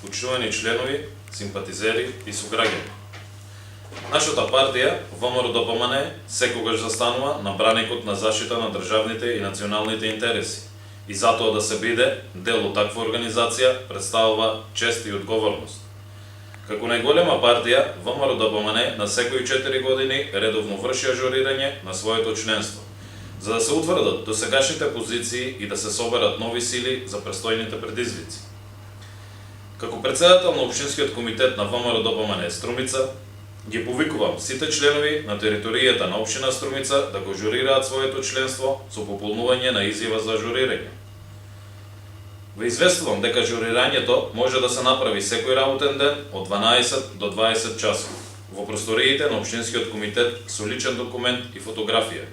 почитувани членови, симпатизери и сограѓани. Нашата партија, ВМРО-ДПМНЕ, секогаш застанува на браникот на заштита на државните и националните интереси и затоа да се биде дел од таква организација представува чест и одговорност. Како најголема партија, ВМРО-ДПМНЕ на секои 4 години редовно врши ажурирање на своето членство, за да се утврдат досегашните позиции и да се соберат нови сили за престојните предизвици. Како председател на Општинскиот комитет на ВМРО-ДПМНЕ Струмица, ги повикувам сите членови на територијата на општина Струмица да го ажурираат своето членство со пополнување на изјава за ажурирање. Ве известувам дека ажурирањето може да се направи секој работен ден од 12 до 20 часов во просториите на Општинскиот комитет со личен документ и фотографија.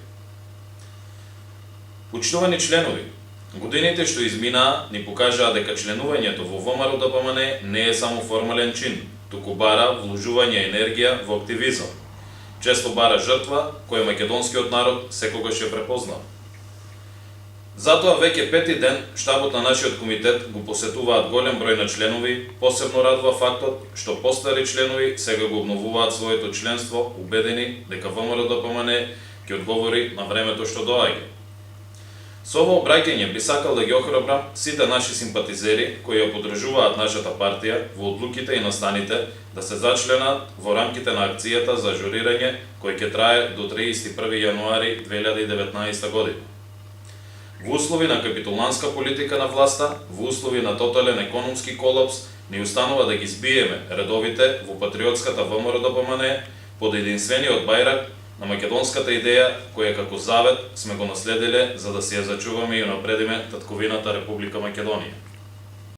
Почитувани членови, годините што изминаа ни покажаа дека членувањето во ВМРО-ДПМНЕ не е само формален чин, туку бара вложување енергија во активизам. Често бара жртва која македонскиот народ секогаш ја препознал. Затоа веќе 5-ти ден штабот на нашиот комитет го посетуваат голем број на членови, посебно радува фактот што постари членови сега го обновуваат своето членство, убедени дека ВМРО-ДПМНЕ ќе одговори на времето што доаѓа. Со ово обраќање би сакал да ги охрабрам сите наши симпатизери кои ја поддржуваат нашата партија во одлуките и настаните да се зачленат во рамките на акцијата за ажурирање кој ќе трае до 31 јануари 2019 година. Во услови на капитуланска политика на власта, во услови на тотален економски колапс, ни останува да ги збиеме редовите во патриотската ВМРО-ДПМНЕ под единствениот бајрак на македонската идеја која како завет сме го наследиле за да си ја зачуваме и унапредиме татковината Република Македонија.